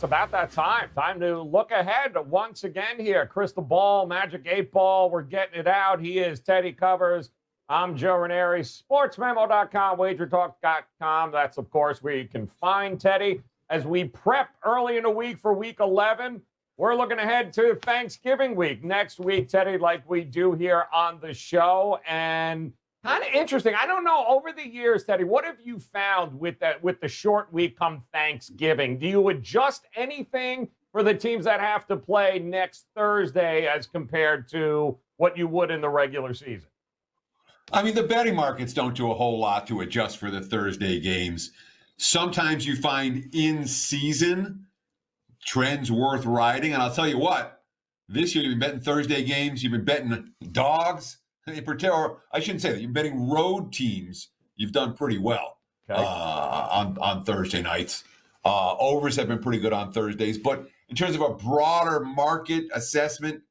about that time. Time to look ahead once again here. Crystal ball, magic 8-ball. We're getting it out. He is Teddy Covers. I'm Joe Raineri. Sportsmemo.com, WagerTalk's.com. That's, of course, where you can find Teddy. As we prep early in the week for Week 11, we're looking ahead to Thanksgiving week. Next week, Teddy, like we do here on the show. And kind of interesting. I don't know, over the years, Teddy, what have you found with the short week come Thanksgiving? Do you adjust anything for the teams that have to play next Thursday as compared to what you would in the regular season? I mean, the betting markets don't do a whole lot to adjust for the Thursday games. Sometimes you find in-season trends worth riding. And I'll tell you what, this year you've been betting Thursday games. You've been betting dogs. Or I shouldn't say that. You're betting road teams. You've done pretty well on Thursday nights. Overs have been pretty good on Thursdays. But in terms of a broader market assessment,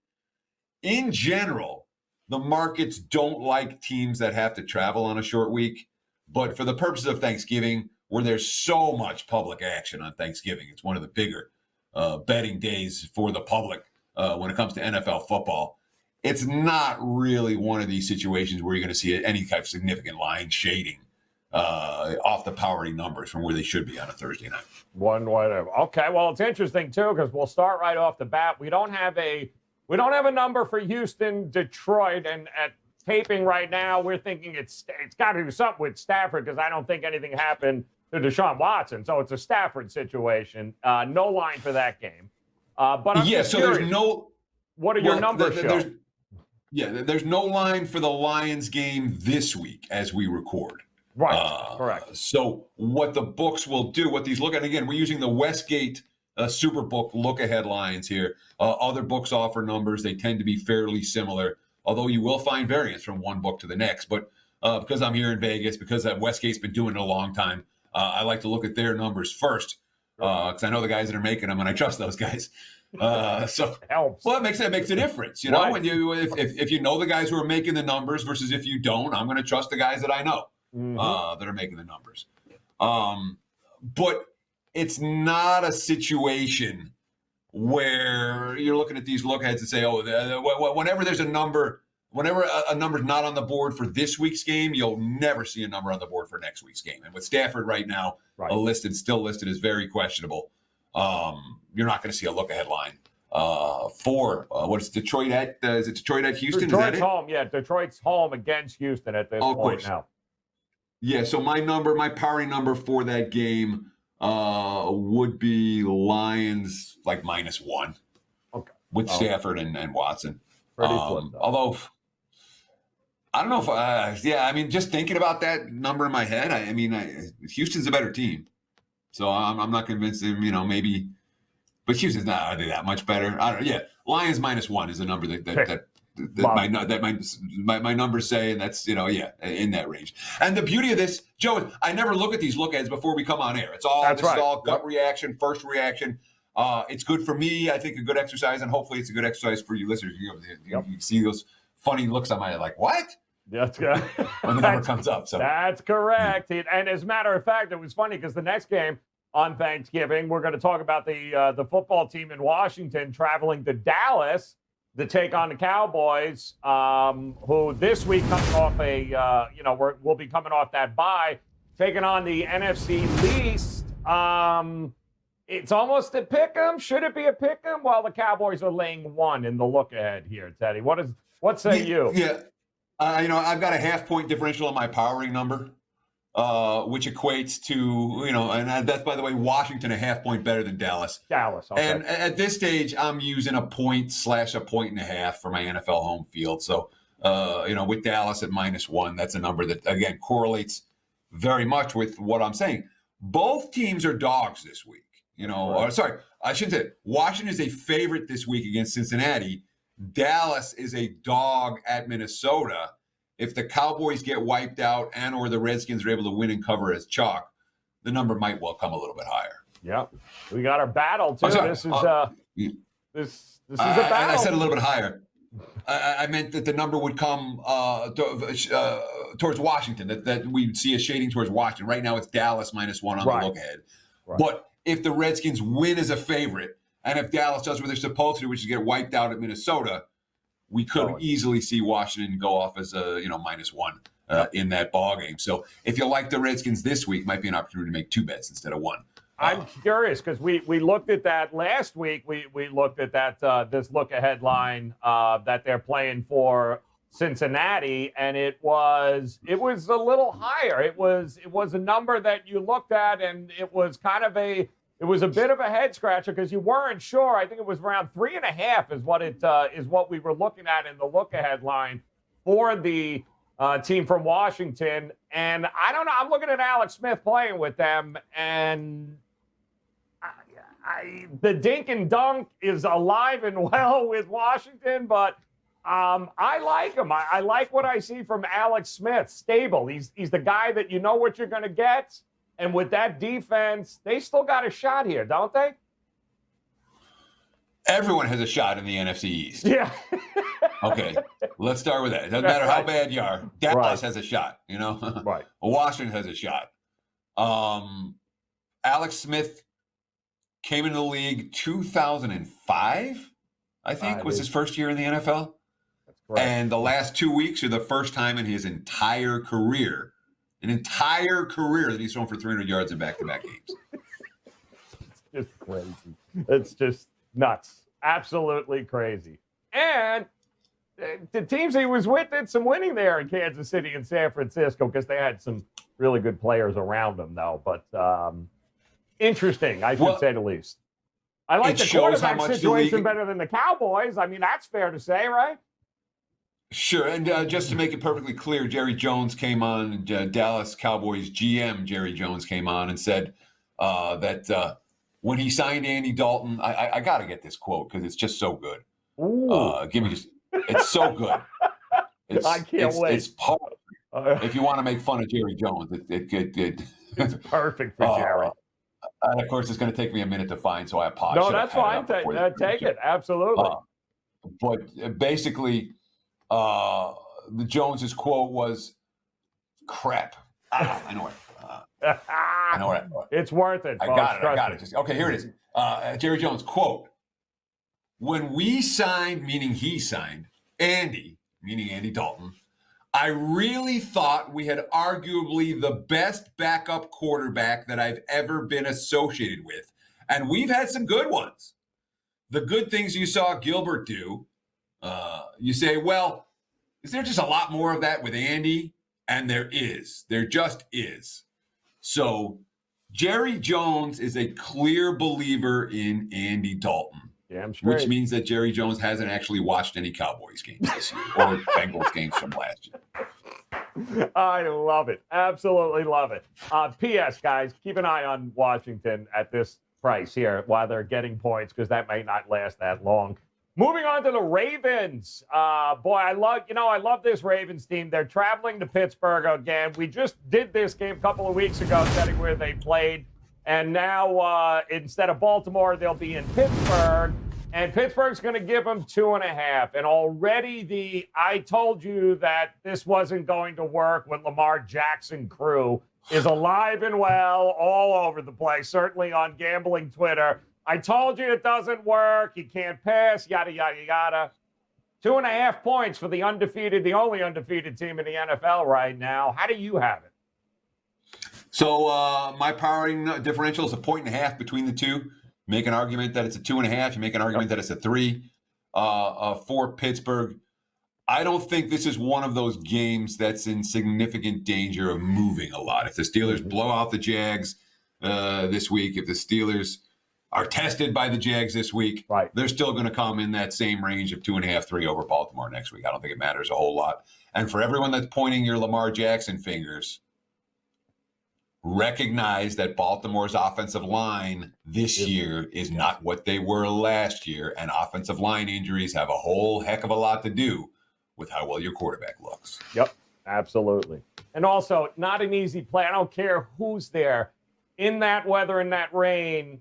in general, the markets don't like teams that have to travel on a short week. But for the purposes of Thanksgiving, where there's so much public action on Thanksgiving, it's one of the bigger betting days for the public when it comes to NFL football. It's not really one of these situations where you're going to see any type of significant line shading off the powering numbers from where they should be on a Thursday night. Whatever. Okay, well, it's interesting, too, because we'll start right off the bat. We don't have a number for Houston, Detroit, and at taping right now, we're thinking it's got to do something with Stafford because I don't think anything happened to Deshaun Watson. So it's a Stafford situation. No line for that game. But I'm just curious, there's no. What are your numbers show? There's no line for the Lions game this week as we record. Right, correct. So what the books will do, what these look at, again, we're using the Westgate SuperBook look-ahead lines here. Other books offer numbers. They tend to be fairly similar, although you will find variance from one book to the next. But because I'm here in Vegas, because Westgate's been doing it a long time, I like to look at their numbers first because I know the guys that are making them, and I trust those guys. So helps. Well, it makes a difference, you know. Right. When you if you know the guys who are making the numbers versus if you don't, I'm going to trust the guys that I know that are making the numbers. But it's not a situation where you're looking at these look-aheads and say, whenever there's a number, whenever a number's not on the board for this week's game, you'll never see a number on the board for next week's game. And with Stafford right now, still listed as very questionable. You're not going to see a look-ahead line for what is Detroit at? Is it Detroit at Houston? Detroit's home, yeah. Detroit's home against Houston at this point now. Yeah, so my powering number for that game would be Lions like -1. Okay. With Stafford and Watson. Although I don't know if I mean, just thinking about that number in my head, I mean, Houston's a better team. So I'm not convinced that, maybe, but Houston's not really that much better. I don't know. Yeah, Lions -1 is a number that my numbers say, and that's in that range. And the beauty of this, Joe, I never look at these look-aheads before we come on air. It's all is all gut reaction, first reaction. It's good for me. I think a good exercise, and hopefully it's a good exercise for you listeners. You see those funny looks on my head, like what? That's good. When the number comes up. So that's correct. And as a matter of fact, it was funny because the next game on Thanksgiving, we're going to talk about the football team in Washington traveling to Dallas to take on the Cowboys, who this week coming off we'll be coming off that bye, taking on the NFC least. It's almost a pick 'em. Should it be a pick 'em? Well, the Cowboys are laying 1 in the look ahead here, Teddy. What say you? Yeah. I've got a half-point differential on my powering number, which equates to, and that's, by the way, Washington a half-point better than Dallas. Okay. And at this stage, I'm using a point / a point and a half for my NFL home field. So, with Dallas at -1, that's a number that, again, correlates very much with what I'm saying. Both teams are dogs this week. I shouldn't say it. Washington is a favorite this week against Cincinnati. Dallas is a dog at Minnesota. If the Cowboys get wiped out and or the Redskins are able to win and cover as chalk, the number might well come a little bit higher. Yeah. We got our battle, too. This is a battle. I said a little bit higher. I meant that the number would come towards Washington, that we'd see a shading towards Washington. Right now it's Dallas -1 on the look ahead. Right. But if the Redskins win as a favorite, and if Dallas does what they're supposed to do, which is get wiped out at Minnesota, we could easily see Washington go off as a -1 in that ball game. So if you like the Redskins this week, might be an opportunity to make 2 bets instead of 1. I'm curious because we looked at that last week. We looked at that this look ahead line that they're playing for Cincinnati, and it was a little higher. It was a number that you looked at, and it was a bit of a head scratcher because you weren't sure. I think it was around 3.5 is what we were looking at in the look ahead line for the team from Washington. And I don't know. I'm looking at Alex Smith playing with them, and the dink and dunk is alive and well with Washington, but I like him. I like what I see from Alex Smith. Stable. He's the guy that you know what you're going to get. And with that defense, they still got a shot here, don't they? Everyone has a shot in the NFC East. Yeah. Okay, let's start with that. It doesn't matter how bad you are. Dallas has a shot, Right. Washington has a shot. Alex Smith came into the league 2005, I think, was his first year in the NFL. That's correct. And the last 2 weeks are the first time in his entire career, that he's thrown for 300 yards in back-to-back games. It's just crazy. It's just nuts. Absolutely crazy. And the teams he was with did some winning there in Kansas City and San Francisco because they had some really good players around them, though. But interesting, I should say the least. I like the quarterback situation better than the Cowboys. I mean, that's fair to say, right? Sure, and just to make it perfectly clear, Jerry Jones came on, Dallas Cowboys GM Jerry Jones came on and said that when he signed Andy Dalton, I got to get this quote because it's just so good. It's so good. I can't wait. It's poetry. If you want to make fun of Jerry Jones, it's perfect for Jerry. And of course, it's going to take me a minute to find, so I apologize. No, that's fine. Take it. Absolutely. But basically, the Jones's quote was, "Crap." I know it. I know it. It's worth it. I got it. Okay, here it is. Jerry Jones quote: "When we signed, meaning he signed, Andy, meaning Andy Dalton, I really thought we had arguably the best backup quarterback that I've ever been associated with. And we've had some good ones. The good things you saw Gilbert do, you say, well, is there just a lot more of that with Andy? And there is. There just is. So Jerry Jones is a clear believer in Andy Dalton. Damn straight. Which means that Jerry Jones hasn't actually watched any Cowboys games this year or Bengals games from last year. I love it. Absolutely love it. P.S., guys, keep an eye on Washington at this price here while they're getting points because that may not last that long. Moving on to the Ravens. Boy, I love this Ravens team. They're traveling to Pittsburgh again. We just did this game a couple of weeks ago, setting where they played. And now, instead of Baltimore, they'll be in Pittsburgh. And Pittsburgh's going to give them 2.5. And already I told you that this wasn't going to work with Lamar Jackson crew is alive and well all over the place, certainly on gambling Twitter. I told you it doesn't work. You can't pass, yada, yada, yada. 2.5 points for the only undefeated team in the NFL right now. How do you have it? So my powering differential is 1.5 between the two. Make an argument that it's a 2.5. You make an argument that it's a 3 for Pittsburgh. I don't think this is one of those games that's in significant danger of moving a lot. If the Steelers blow out the Jags this week, if the Steelers are tested by the Jags this week, right, they're still going to come in that same range of 2.5, 3 over Baltimore next week. I don't think it matters a whole lot. And for everyone that's pointing your Lamar Jackson fingers, recognize that Baltimore's offensive line this year is not what they were last year, and offensive line injuries have a whole heck of a lot to do with how well your quarterback looks. Yep, absolutely. And also, not an easy play. I don't care who's there. In that weather, in that rain,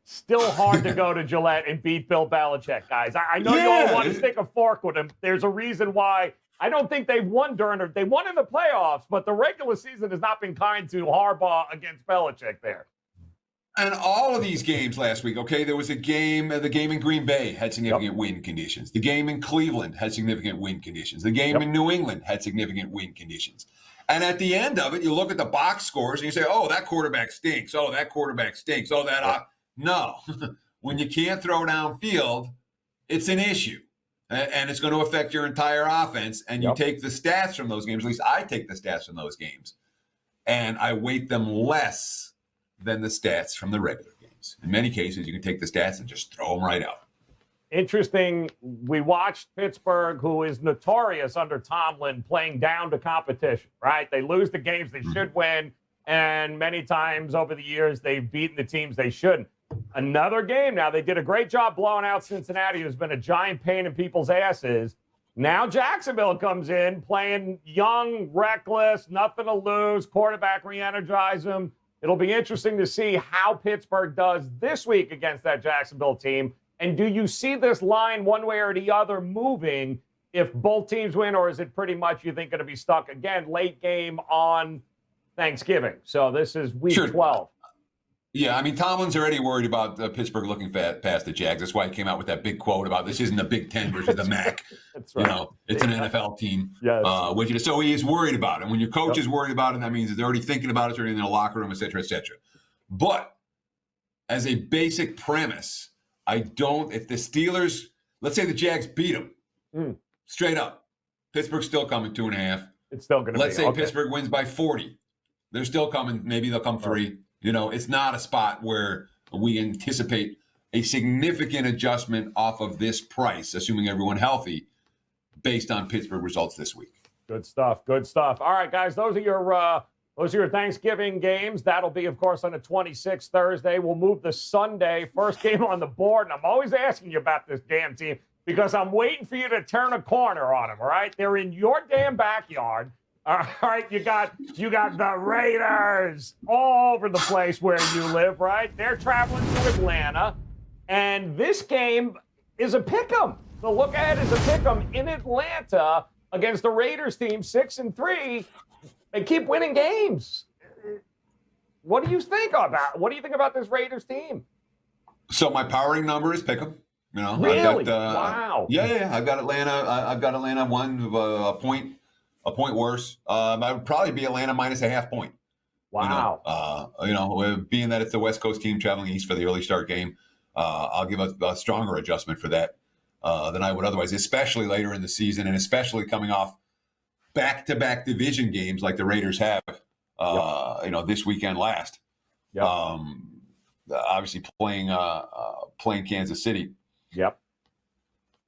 still hard to go to Gillette and beat Bill Belichick, guys. I know you all want to stick a fork with him. There's a reason why. I don't think they've won they won in the playoffs, but the regular season has not been kind to Harbaugh against Belichick there. And all of these games last week, okay, there was the game in Green Bay had significant wind conditions. The game in Cleveland had significant wind conditions. The game in New England had significant wind conditions. And at the end of it, you look at the box scores and you say, oh, that quarterback stinks. Oh, that quarterback stinks. Oh, that. No. When you can't throw downfield, it's an issue. And it's going to affect your entire offense. And you take the stats from those games. At least I take the stats from those games. And I weight them less than the stats from the regular games. In many cases, you can take the stats and just throw them right out. Interesting. We watched Pittsburgh, who is notorious under Tomlin, playing down to competition, right? They lose the games they should win, and many times over the years, they've beaten the teams they shouldn't. Another game now, they did a great job blowing out Cincinnati, who's been a giant pain in people's asses. Now Jacksonville comes in playing young, reckless, nothing to lose, quarterback re-energize them. It'll be interesting to see how Pittsburgh does this week against that Jacksonville team. And do you see this line one way or the other moving if both teams win, or is it pretty much you think going to be stuck again late game on Thanksgiving? So this is week 12. Yeah, I mean, Tomlin's already worried about Pittsburgh looking past the Jags. That's why he came out with that big quote about this isn't the Big Ten versus the MAC. That's right. You know, it's an NFL team. Yes. So he is worried about it. When your coach is worried about it, that means they're already thinking about it, they're in their locker room, et cetera, et cetera. But as a basic premise, if the Steelers, let's say the Jags beat them straight up, Pittsburgh's still coming 2.5. It's still going to be. Let's say Pittsburgh wins by 40. They're still coming. Maybe they'll come 3. You know, it's not a spot where we anticipate a significant adjustment off of this price, assuming everyone healthy, based on Pittsburgh results this week. Good stuff. Good stuff. All right, guys, those are your Thanksgiving games. That'll be, of course, on the 26th Thursday. We'll move to Sunday, first game on the board. And I'm always asking you about this damn team because I'm waiting for you to turn a corner on them. All right, they're in your damn backyard. All right, you got the Raiders all over the place where you live, right? They're traveling to Atlanta, and this game is a pick'em. The look ahead is a pick'em in Atlanta against the Raiders team, 6-3. They keep winning games. What do you think about this Raiders team? So my powering number is pick'em. You know, really? Wow. Yeah. I've got Atlanta a point worse. I would probably be Atlanta minus a half point. Wow. Being that it's the West Coast team traveling east for the early start game, I'll give a stronger adjustment for that than I would otherwise, especially later in the season and especially coming off back-to-back division games like the Raiders have, this weekend last. Yep. Obviously playing Kansas City. Yep.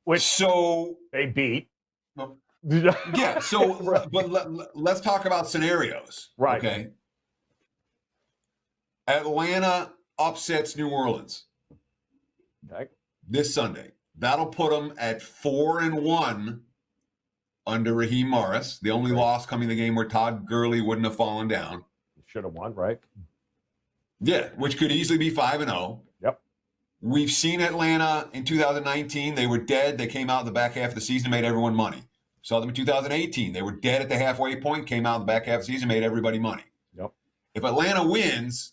Which they beat. Yeah. So, but let's talk about scenarios. Right. Okay. Atlanta upsets New Orleans. Okay. This Sunday. That'll put them at 4-1 under Raheem Morris. The only loss coming the game where Todd Gurley wouldn't have fallen down. Should have won, right? Yeah, which could easily be 5-0. Yep. We've seen Atlanta in 2019. They were dead. They came out in the back half of the season, made everyone money. Saw them in 2018. They were dead at the halfway point, came out in the back half of the season, made everybody money. Yep. If Atlanta wins,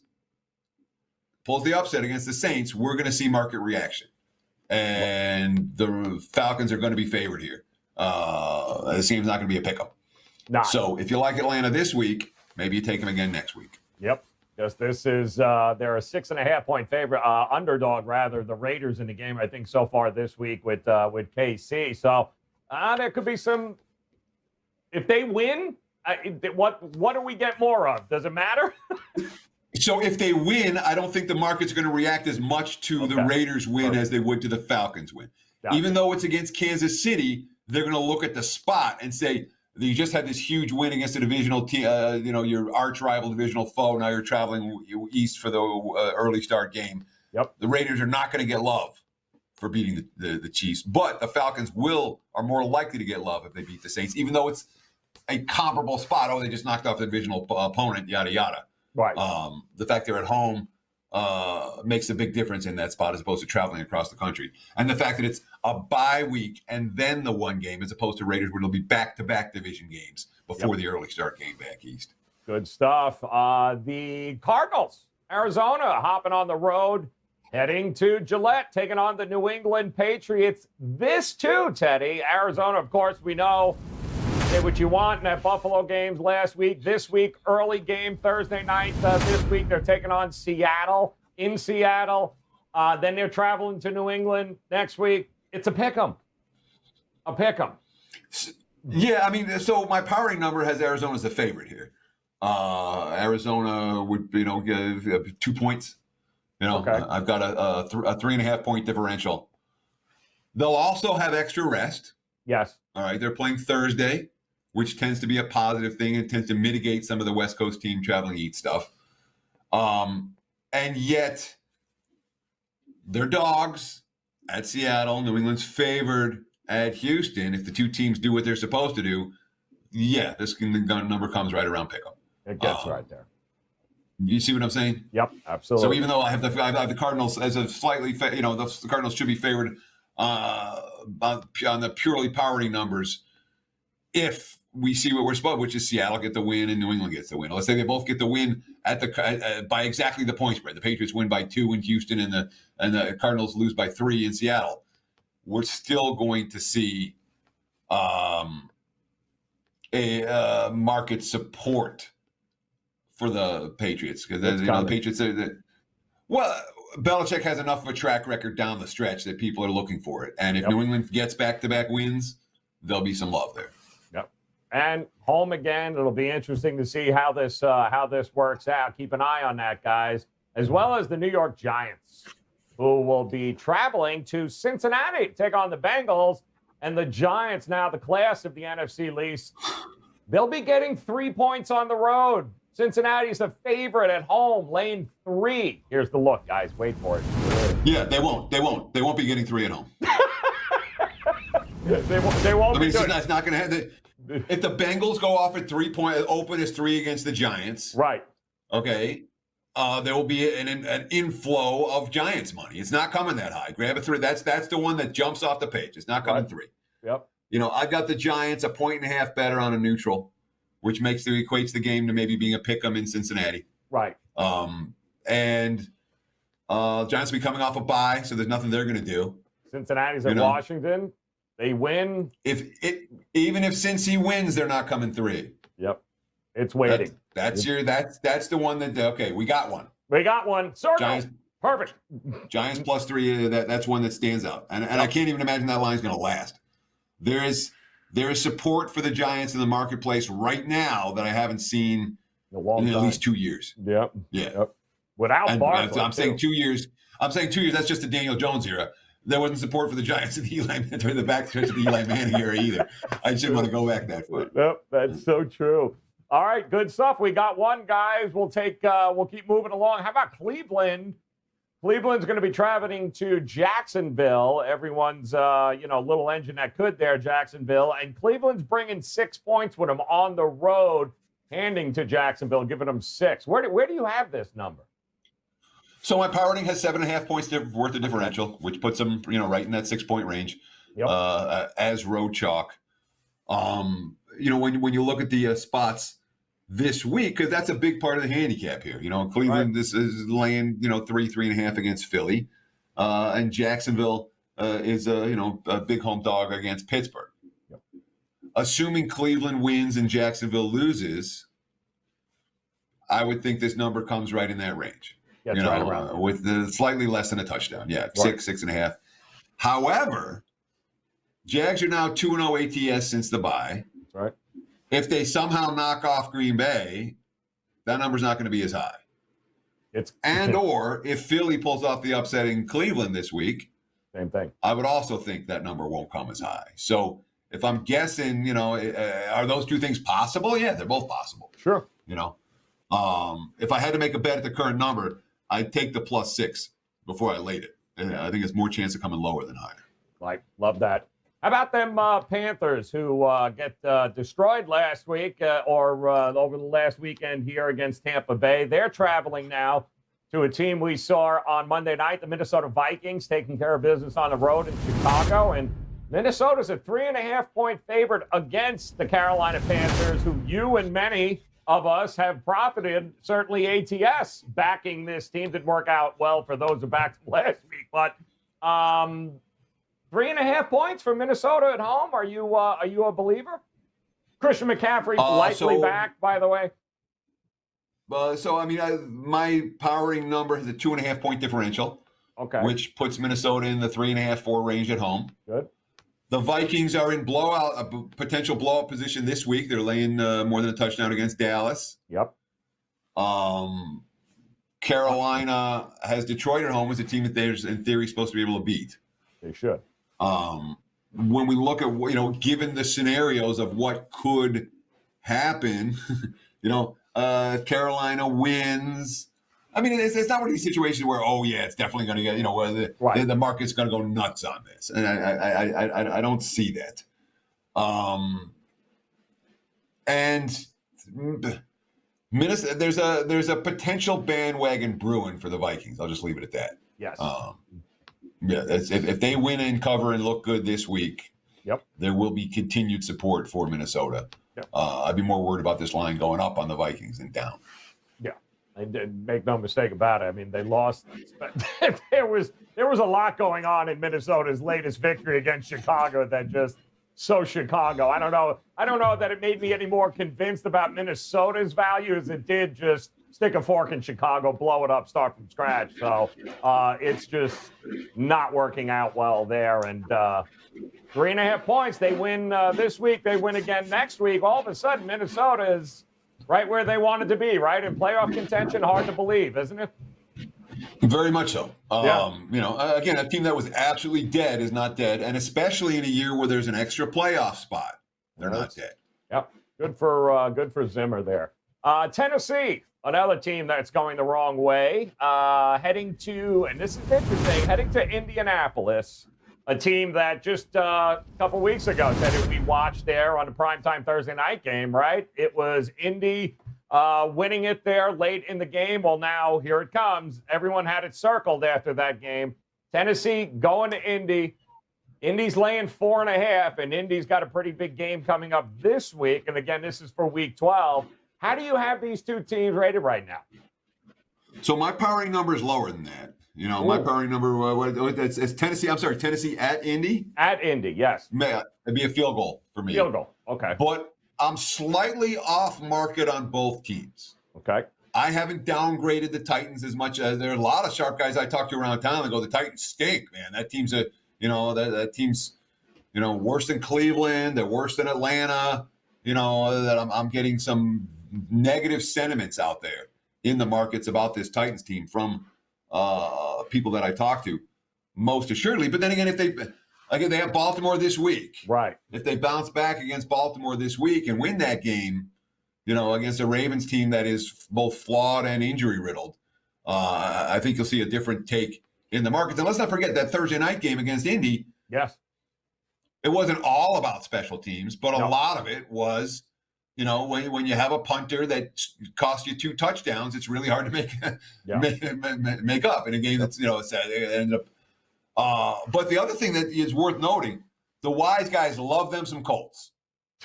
pulls the upset against the Saints, we're going to see market reaction. And the Falcons are going to be favored here. This game's not going to be a pickup. So if you like Atlanta this week, maybe you take them again next week. Yep. Because this is they're a 6.5-point favorite, underdog rather. The Raiders in the game, I think, so far this week with KC. So there could be some. If they win, what do we get more of? Does it matter? So if they win, I don't think the market's going to react as much to the Raiders win as they would to the Falcons win. Gotcha. Even though it's against Kansas City, they're going to look at the spot and say, you just had this huge win against a divisional team, your arch rival divisional foe. Now you're traveling east for the early start game. Yep. The Raiders are not going to get love for beating the Chiefs, but the Falcons are more likely to get love if they beat the Saints, even though it's a comparable spot. Oh, they just knocked off the divisional opponent, yada, yada. Right. The fact they're at home makes a big difference in that spot as opposed to traveling across the country. And the fact that it's a bye week and then the one game as opposed to Raiders where it'll be back-to-back division games before the early start game back east. Good stuff. The Cardinals Arizona hopping on the road, heading to Gillette, taking on the New England Patriots. This too, Teddy. Arizona, of course, we know did what you want in that Buffalo games last week. This week, early game Thursday night. This week, they're taking on Seattle in Seattle. Then they're traveling to New England next week. It's a pick 'em. A pick 'em. Yeah, I mean, so my powering number has Arizona as the favorite here. Arizona would, give 2 points. Okay. I've got a 3.5 point differential. They'll also have extra rest. Yes. All right. They're playing Thursday, which tends to be a positive thing. It tends to mitigate some of the West Coast team traveling to eat stuff. And yet, they're dogs at Seattle. New England's favored at Houston. If the two teams do what they're supposed to do, yeah, this number comes right around pick 'em. It gets right there. You see what I'm saying? Yep, absolutely. So even though I have the Cardinals as a slightly, the Cardinals should be favored on the purely powering numbers. If we see what we're supposed, which is Seattle get the win and New England gets the win. Let's say they both get the win by exactly the point spread. The Patriots win by 2 in Houston, and the Cardinals lose by 3 in Seattle. We're still going to see a market support for the Patriots because the Patriots are that. Well, Belichick has enough of a track record down the stretch that people are looking for it, and if New England gets back-to-back wins, there'll be some love there. Yep, and home again. It'll be interesting to see how this works out. Keep an eye on that, guys, as well as the New York Giants, who will be traveling to Cincinnati to take on the Bengals, and the Giants now the class of the NFC least. They'll be getting 3 points on the road. Cincinnati's a favorite at home, lane 3. Here's the look, guys. Wait for it. Yeah, they won't. They won't be getting 3 at home. They won't. I mean, it's not going to have if the Bengals go off at 3 point, open as 3 against the Giants. Right. Okay. There will be an inflow of Giants money. It's not coming that high. Grab a 3. That's the one that jumps off the page. It's not coming 3. Yep. I've got the Giants 1.5 better on a neutral, which equates the game to maybe being a pick 'em in Cincinnati. Right. And Giants will be coming off a bye, so there's nothing they're going to do. Cincinnati's at Washington. They win. Even if Cincy wins, they're not coming 3. Yep. It's waiting. That's the one that we got one. We got one. Circle. Giants, perfect. Giants plus 3. That's one that stands out, and I can't even imagine that line's going to last. There is support for the Giants in the marketplace right now that I haven't seen in at least 2 years. Yep. Yeah. Yep. Without Barkley, I'm saying 2 years. That's just the Daniel Jones era. There wasn't support for the Giants in the back stretch of the Eli Manning era either. I just want to go back that far. Yep, that's so true. All right, good stuff. We got one, guys. We'll keep moving along. How about Cleveland? Cleveland's going to be traveling to Jacksonville. Everyone's, little engine that could there, Jacksonville. And Cleveland's bringing 6 points with them on the road, handing to Jacksonville, giving them 6. Where do you have this number? So my power rating has 7.5 points worth of differential, which puts them, right in that 6 point range. Yep. As road chalk. When you look at the spots this week, because that's a big part of the handicap here. Cleveland, right. This is laying, 3.5 against Philly. And Jacksonville is a big home dog against Pittsburgh. Yep. Assuming Cleveland wins and Jacksonville loses, I would think this number comes right in that range. Right around with slightly less than a touchdown. Yeah, right. 6.5. However, Jags are now 2-0 ATS since the bye. That's right. If they somehow knock off Green Bay, that number's not going to be as high. Or if Philly pulls off the upset in Cleveland this week, same thing. I would also think that number won't come as high. So if I'm guessing, are those two things possible? Yeah, they're both possible. Sure. If I had to make a bet at the current number, I'd take the +6 before I laid it. I think it's more chance of coming lower than higher. Love that. How about them Panthers who get destroyed last week or over the last weekend here against Tampa Bay? They're traveling now to a team we saw on Monday night, the Minnesota Vikings, taking care of business on the road in Chicago. And Minnesota's a 3.5 point favorite against the Carolina Panthers, who you and many of us have profited. Certainly ATS backing this team. Didn't work out well for those who backed last week, but 3.5 points for Minnesota at home. Are you a believer? Christian McCaffrey likely back, by the way. My powering number has a 2.5 point differential. Okay. Which puts Minnesota in the 3.5, 4 range at home. Good. The Vikings are in potential blowout position this week. They're laying more than a touchdown against Dallas. Yep. Carolina has Detroit at home as a team that they're in theory supposed to be able to beat. They should. When we look at given the scenarios of what could happen, Carolina wins. I mean, it's not one of these situations where, it's definitely going to get, where the market's going to go nuts on this. And I don't see that. And Minnesota, there's a potential bandwagon brewing for the Vikings. I'll just leave it at that. Yes. If they win and cover and look good this week, there will be continued support for Minnesota. Yep. I'd be more worried about this line going up on the Vikings than down. They did make no mistake about it. I mean, they lost. There was a lot going on in Minnesota's latest victory against Chicago that just so Chicago. I don't know that it made me any more convinced about Minnesota's value as it did just stick a fork in Chicago, blow it up, start from scratch. So it's just not working out well there. And 3.5 points. They win this week. They win again next week. All of a sudden, Minnesota is right where they wanted to be, right? In playoff contention, hard to believe, isn't it? Very much so. Again, a team that was absolutely dead is not dead, and especially in a year where there's an extra playoff spot, they're not dead. Yep. Good for Zimmer there. Tennessee, another team that's going the wrong way, heading to Indianapolis. A team that just a couple weeks ago said it would be watched there on a primetime Thursday night game, right? It was Indy winning it there late in the game. Well, now here it comes. Everyone had it circled after that game. Tennessee going to Indy. Indy's laying 4.5, and Indy's got a pretty big game coming up this week. And again, this is for week 12. How do you have these two teams rated right now? So my powering number is lower than that. My powering number, it's Tennessee. I'm sorry, Tennessee at Indy? At Indy, yes. It'd be a field goal for me. Field goal, okay. But I'm slightly off market on both teams. Okay. I haven't downgraded the Titans as much as there are a lot of sharp guys I talk to around town that go, the Titans stink, man. That team's that team's, worse than Cleveland. They're worse than Atlanta. That I'm getting some negative sentiments out there in the markets about this Titans team from people that I talk to, most assuredly. But then again, if they have Baltimore this week, right? If they bounce back against Baltimore this week and win that game, against a Ravens team that is both flawed and injury riddled, I think you'll see a different take in the markets. And let's not forget that Thursday night game against Indy. Yes, it wasn't all about special teams, but a lot of it was. When you have a punter that costs you 2 touchdowns, it's really hard to make up in a game that's it ended up. But the other thing that is worth noting, the wise guys love them some Colts.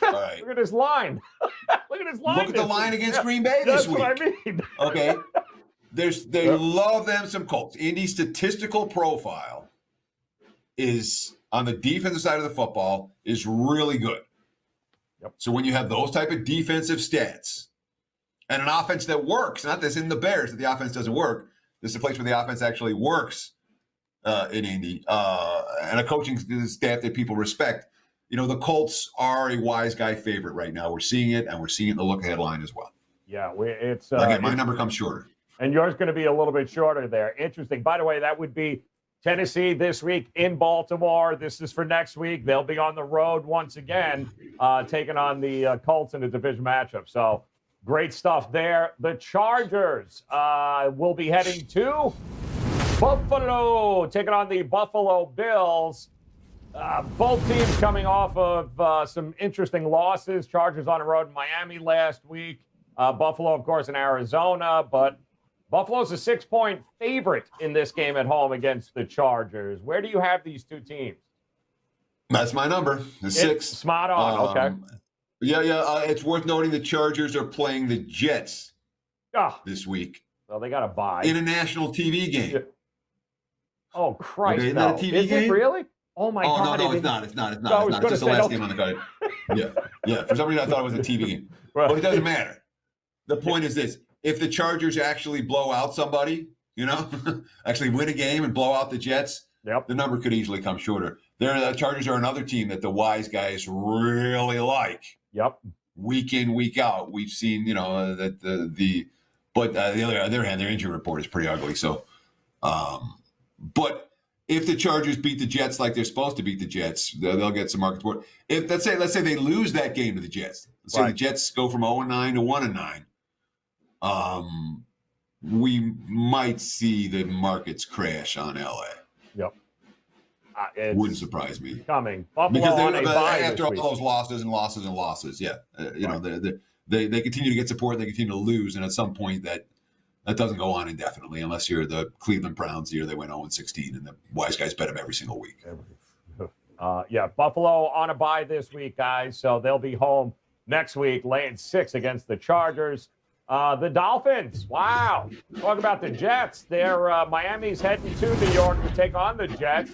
All right. Look at his line. Look at his line. Look at the line against Green Bay this week. That's what I mean. Okay. They love them some Colts. Indy's statistical profile is on the defensive side of the football is really good. Yep. So when you have those type of defensive stats and an offense that works, not this in the Bears that the offense doesn't work. This is a place where the offense actually works in Indy and a coaching staff that people respect. The Colts are a wise guy favorite right now. We're seeing it, and we're seeing it in the look-ahead line as well. Yeah, it's again, my number comes shorter. And yours going to be a little bit shorter there. Interesting. By the way, that would be Tennessee this week in Baltimore. This is for next week. They'll be on the road once again, taking on the Colts in a division matchup. So great stuff there. The Chargers will be heading to Buffalo, taking on the Buffalo Bills. Both teams coming off of some interesting losses. Chargers on the road in Miami last week. Buffalo, of course, in Arizona, but Buffalo's a 6-point favorite in this game at home against the Chargers. Where do you have these two teams? That's my number. The 6. Spot on. Okay. Yeah. It's worth noting the Chargers are playing the Jets this week. Well, they got to buy. In a national TV game. Yeah. Oh, Christ, okay, isn't no. that a TV Is game? it really? Oh, my God. No, it's not. It's not. No, It's just the last game on the card. Yeah. For some reason, I thought it was a TV game. But it doesn't matter. The point is this. If the Chargers actually blow out somebody, actually win a game and blow out the Jets, the number could easily come shorter. The Chargers are another team that the wise guys really like. Yep. Week in, week out. We've seen, that but the other hand, their injury report is pretty ugly. So, but if the Chargers beat the Jets like they're supposed to beat the Jets, they'll get some market support. If let's say they lose that game to the Jets, let's say the Jets go from 0-9 to 1-9, we might see the markets crash on LA. Yep. Wouldn't surprise me. Coming. Buffalo because on a bye after all week. those losses, they continue to get support, and they continue to lose, and at some point that doesn't go on indefinitely unless you're the Cleveland Browns the year they went 0-16, and the wise guys bet them every single week. Buffalo on a bye this week, guys, so they'll be home next week, laying 6 against the Chargers. The Dolphins, wow. Talk about the Jets. Miami's heading to New York to take on the Jets.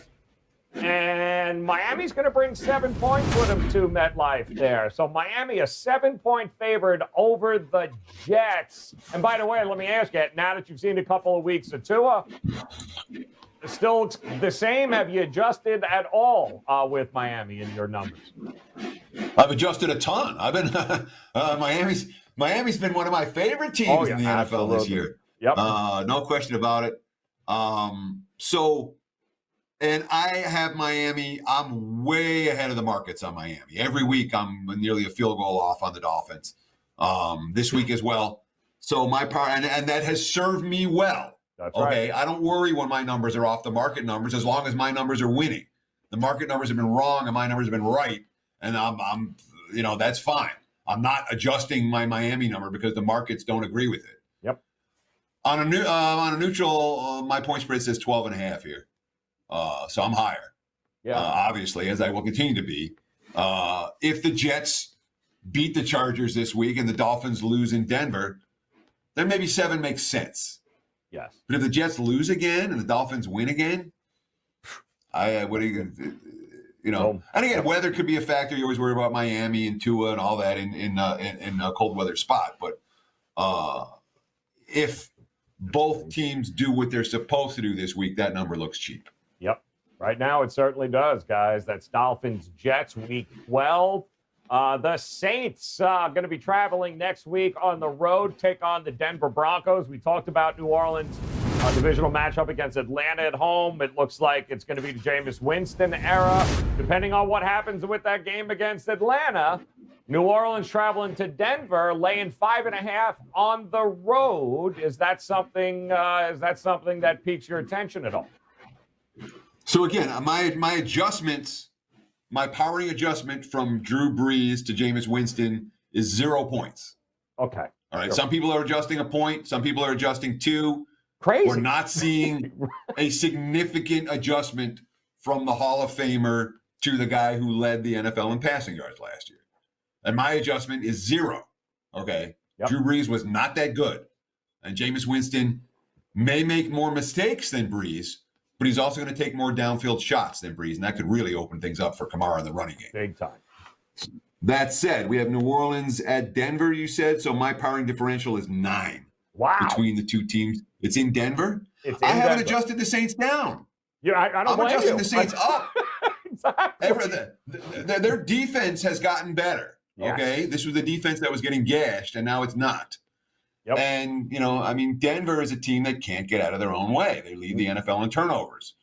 And Miami's going to bring 7 points with them to MetLife there. So Miami, a 7-point favorite over the Jets. And by the way, let me ask you, now that you've seen a couple of weeks of Tua, still the same? Have you adjusted at all with Miami in your numbers? I've adjusted a ton. I've been Miami's been one of my favorite teams in the NFL this year. Yep. No question about it. And I have Miami. I'm way ahead of the markets on Miami. Every week, I'm nearly a field goal off on the Dolphins. This week as well. So my power, and that has served me well. That's okay. Right. I don't worry when my numbers are off the market numbers, as long as my numbers are winning. The market numbers have been wrong, and my numbers have been right, and I'm that's fine. I'm not adjusting my Miami number because the markets don't agree with it. Yep. On a neutral, my point spread says 12.5 here. So I'm higher, obviously, as I will continue to be. If the Jets beat the Chargers this week and the Dolphins lose in Denver, then maybe 7 makes sense. Yes. But if the Jets lose again and the Dolphins win again, what are you going to And again, weather could be a factor. You always worry about Miami and Tua and all that in a cold weather spot. But if both teams do what they're supposed to do this week, that number looks cheap. Yep. Right now, it certainly does, guys. That's Dolphins-Jets week 12. The Saints going to be traveling next week on the road, take on the Denver Broncos. We talked about New Orleans' divisional matchup against Atlanta at home. It looks like it's going to be the Jameis Winston era. Depending on what happens with that game against Atlanta, New Orleans traveling to Denver, laying 5.5 on the road. Is that something that piques your attention at all? So again, my adjustments, my powering adjustment from Drew Brees to Jameis Winston is 0 points. Okay. All right. Some people are adjusting a point. Some people are adjusting 2. Crazy. We're not seeing a significant adjustment from the Hall of Famer to the guy who led the NFL in passing yards last year. And my adjustment is 0. Okay. Yep. Drew Brees was not that good. And Jameis Winston may make more mistakes than Brees, but he's also going to take more downfield shots than Brees, and that could really open things up for Kamara in the running game. Big time. That said, we have New Orleans at Denver, you said, so my powering differential is 9. Wow. Between the two teams. It's in Denver. I haven't adjusted the Saints down. Yeah, I don't blame you. I'm adjusting the Saints up. Exactly. Their defense has gotten better. Yes. Okay? This was the defense that was getting gashed, and now it's not. Yep. And, Denver is a team that can't get out of their own way. They lead the NFL in turnovers.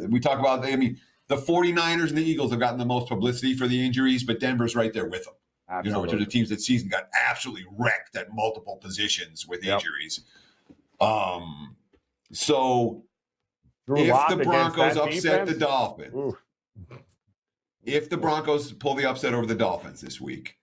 We talk about, the 49ers and the Eagles have gotten the most publicity for the injuries, but Denver's right there with them. Absolutely. Which are the teams that season got absolutely wrecked at multiple positions with injuries. So if the Broncos upset the Dolphins, if the Broncos pull the upset over the Dolphins this week,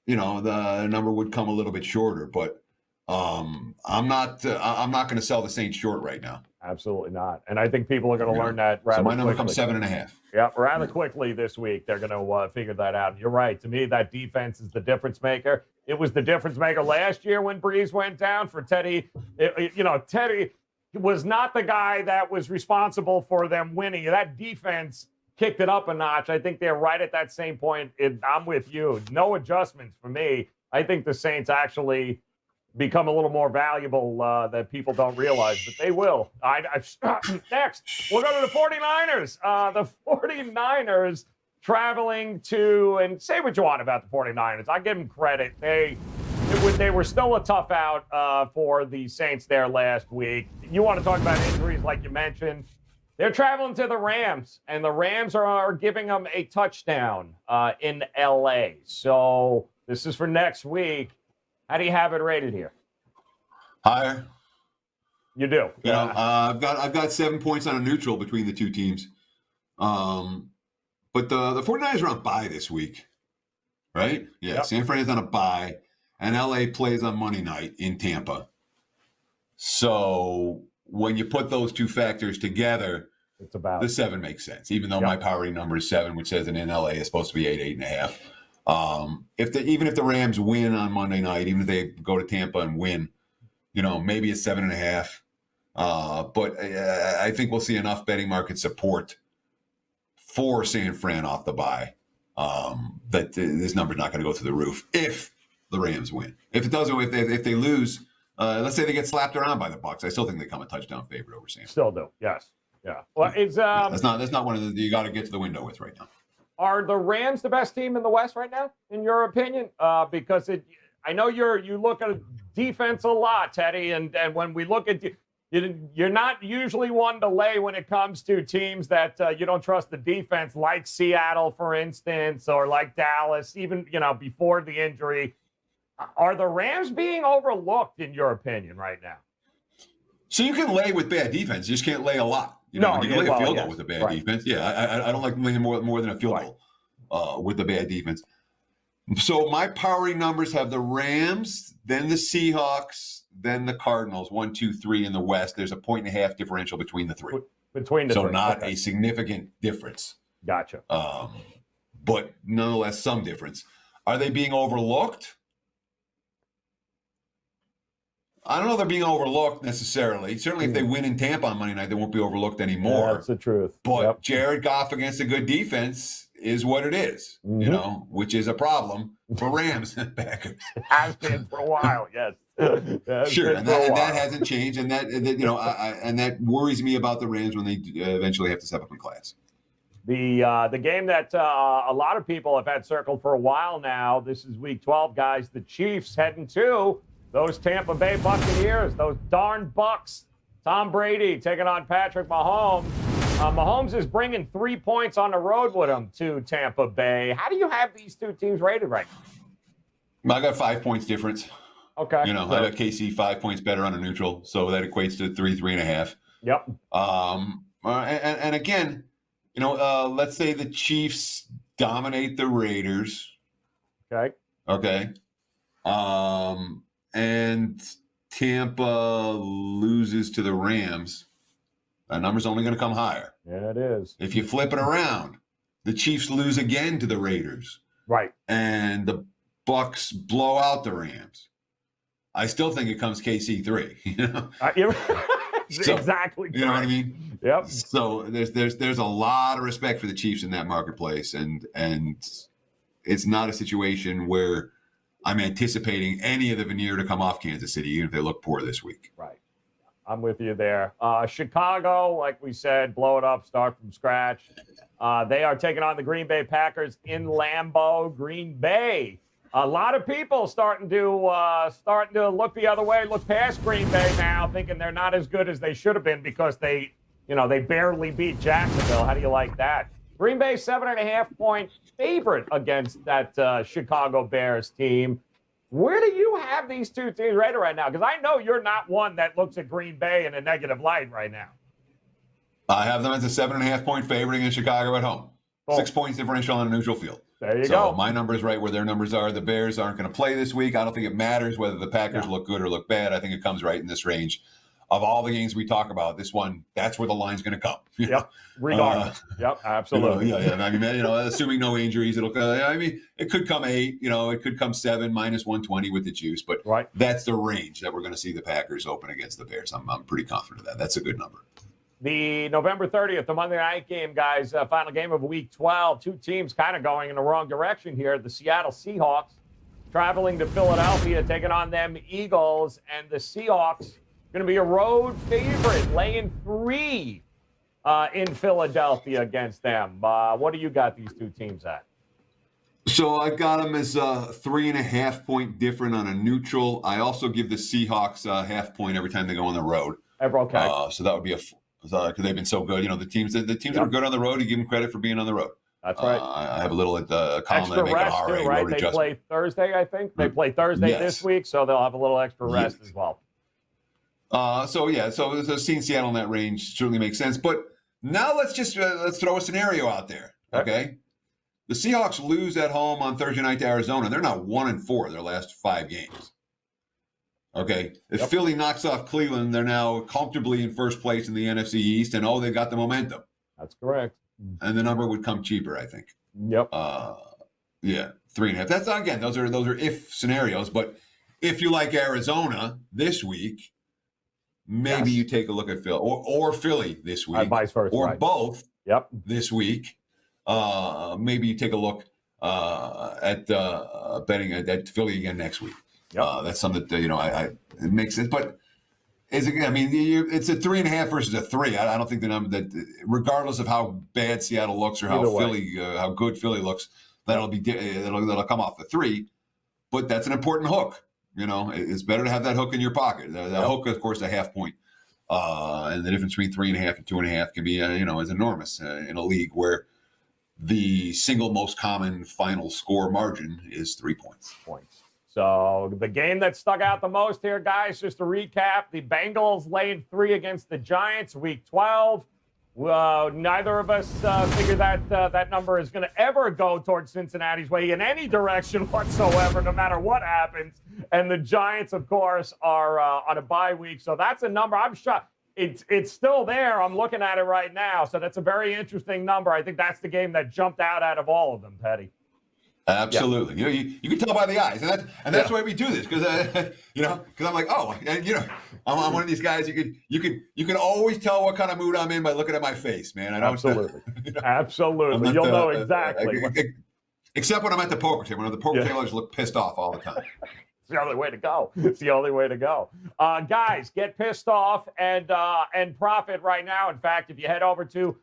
the number would come a little bit shorter. But I'm not going to sell the Saints short right now. Absolutely not. And I think people are going to learn that rather quickly. So my number quickly. comes 7.5. Yeah, rather quickly this week. They're going to figure that out. You're right. To me, that defense is the difference maker. It was the difference maker last year when Breeze went down for Teddy. Teddy was not the guy that was responsible for them winning. That defense kicked it up a notch. I think they're right at that same point. I'm with you. No adjustments for me. I think the Saints actually become a little more valuable that people don't realize, but they will. Next, we'll go to the 49ers. The 49ers traveling to, and say what you want about the 49ers. I give them credit. They were still a tough out for the Saints there last week. You want to talk about injuries like you mentioned. They're traveling to the Rams, and the Rams are giving them a touchdown in L.A. So this is for next week. How do you have it rated here? Higher. You do. You know, I've got 7 points on a neutral between the two teams. But the 49ers are on bye this week, right? Yeah, yep. San Fran's on a bye, and LA plays on Monday night in Tampa. So when you put those two factors together, it's about the 7 makes sense, even though my power rating number is 7, which says that in LA is supposed to be 8.5. Even if the Rams win on Monday night, even if they go to Tampa and win, maybe it's 7.5. But I think we'll see enough betting market support for San Fran off the bye that this number's not going to go through the roof if the Rams win. If it doesn't, if they lose, let's say they get slapped around by the Bucs, I still think they come a touchdown favorite over San Fran. Still do, yes, yeah. Well, that's not one of the you got to get to the window with right now. Are the Rams the best team in the West right now, in your opinion? Because I know you look at defense a lot, Teddy, and when we look at you're not usually one to lay when it comes to teams that you don't trust the defense, like Seattle, for instance, or like Dallas, even before the injury. Are the Rams being overlooked, in your opinion, right now? So you can lay with bad defense, you just can't lay a lot. You can lay a field goal with a bad defense. Yeah, I don't like laying more than a field goal with the bad defense. So my powering numbers have the Rams, then the Seahawks, then the Cardinals, 1, 2, 3 in the West. There's a 1.5 differential between the three. So not a significant difference. Gotcha. But nonetheless, some difference. Are they being overlooked? I don't know if they're being overlooked necessarily. Certainly, if they win in Tampa on Monday night, they won't be overlooked anymore. Yeah, that's the truth. But Jared Goff against a good defense is what it is, which is a problem for Rams backers. Has been for a while, yes. Sure, and that hasn't changed, and that worries me about the Rams when they eventually have to step up in class. The game that a lot of people have had circled for a while now. This is Week 12, guys. The Chiefs heading to those Tampa Bay Buccaneers, those darn Bucks. Tom Brady taking on Patrick Mahomes. Mahomes is bringing 3 points on the road with him to Tampa Bay. How do you have these two teams rated right now? I got 5 points difference. Okay. I got KC 5 points better on a neutral, so that equates to 3.5. Yep. And again, let's say the Chiefs dominate the Raiders. Okay. And Tampa loses to the Rams. That number's only going to come higher. Yeah, it is. If you flip it around, the Chiefs lose again to the Raiders. Right. And the Bucks blow out the Rams. I still think it comes KC 3. Exactly. You know what I mean? Yep. So there's a lot of respect for the Chiefs in that marketplace, and it's not a situation where I'm anticipating any of the veneer to come off Kansas City, even if they look poor this week. Right. I'm with you there. Chicago, like we said, blow it up, start from scratch. They are taking on the Green Bay Packers in Lambeau. Green Bay. A lot of people starting to look the other way, look past Green Bay now, thinking they're not as good as they should have been because they barely beat Jacksonville. How do you like that? Green Bay 7.5-point favorite against that Chicago Bears team. Where do you have these two teams rated right now? Because I know you're not one that looks at Green Bay in a negative light right now. I have them as a 7.5-point favorite against Chicago at home. 6 points differential on a neutral field. There you So go. my number's right where their numbers are. The Bears aren't going to play this week. I don't think it matters whether the Packers look good or look bad. I think it comes right in this range. Of all the games we talk about, this one, that's where the line's going to come. Yep, regardless. Yep, absolutely. Yeah. I mean, assuming no injuries, it'll. I mean, it could come 8. It could come 7 minus 120 with the juice. But that's the range that we're going to see the Packers open against the Bears. I'm pretty confident of that. That's a good number. The November 30th, the Monday night game, guys, final game of Week 12. Two teams kind of going in the wrong direction here. The Seattle Seahawks traveling to Philadelphia, taking on them Eagles, and the Seahawks going to be a road favorite, laying 3 in Philadelphia against them. What do you got these two teams at? So I got them as a 3.5 point different on a neutral. I also give the Seahawks a half point every time they go on the road. Okay. So that would be because they've been so good. The teams that are good on the road, you give them credit for being on the road. That's right. I have a little at the column extra that I make rest an RA too, right? road They adjustment. play Thursday, I think. They play Thursday this week, so they'll have a little extra rest as well. So seeing Seattle in that range certainly makes sense. But now let's throw a scenario out there, okay? The Seahawks lose at home on Thursday night to Arizona. They're now 1-4 their last 5 games. Okay, if Philly knocks off Cleveland, they're now comfortably in first place in the NFC East, and they've got the momentum. That's correct. And the number would come cheaper, I think. Yep. 3.5. That's again, those are if scenarios. But if you like Arizona this week, maybe you take a look at Philly or Philly this week, vice versa, or both. Yep. This week, maybe you take a look at betting at Philly again next week. Yep. That's something that it makes sense. But it's a 3.5 versus a 3. I don't think the number that, regardless of how bad Seattle looks or how how good Philly looks, that'll come off the 3. But that's an important hook. It's better to have that hook in your pocket. The hook, of course, a half point, and the difference between 3.5 and 2.5 can be is enormous in a league where the single most common final score margin is 3 points. So the game that stuck out the most here, guys, just to recap, the Bengals laying 3 against the Giants, Week 12. Neither of us figure that number is going to ever go towards Cincinnati's way in any direction whatsoever, no matter what happens. And the Giants, of course, are on a bye week. So that's a number. I'm shocked. It's still there. I'm looking at it right now. So that's a very interesting number. I think that's the game that jumped out of all of them, Petty. Absolutely. You can tell by the eyes, and that's why we do this, because I'm like, I'm one of these guys. You can always tell what kind of mood I'm in by looking at my face, man. Absolutely. Absolutely. You'll know exactly. Except when I'm at the poker table. When the poker table, I just look pissed off all the time. It's the only way to go. It's the only way to go. Guys, get pissed off and profit right now. In fact, if you head over to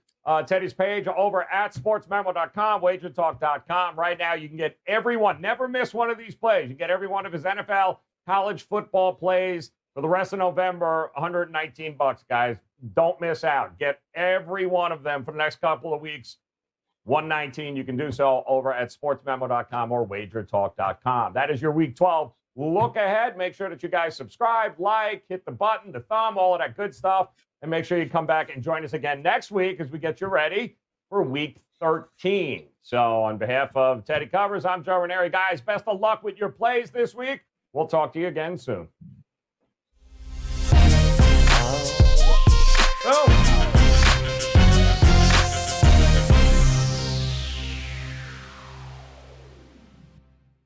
Teddy's page over at sportsmemo.com, WagerTalk.com. Right now, you can get everyone. Never miss one of these plays. You get every one of his NFL, college football plays for the rest of November. $119, guys. Don't miss out. Get every one of them for the next couple of weeks. $119. You can do so over at sportsmemo.com or WagerTalk.com. That is your Week 12 look ahead. Make sure that you guys subscribe, like, hit the button, the thumb, all of that good stuff. And make sure you come back and join us again next week as we get you ready for Week 13. So on behalf of Teddy Covers, I'm Joe Raineri. Guys, best of luck with your plays this week. We'll talk to you again soon. Boom.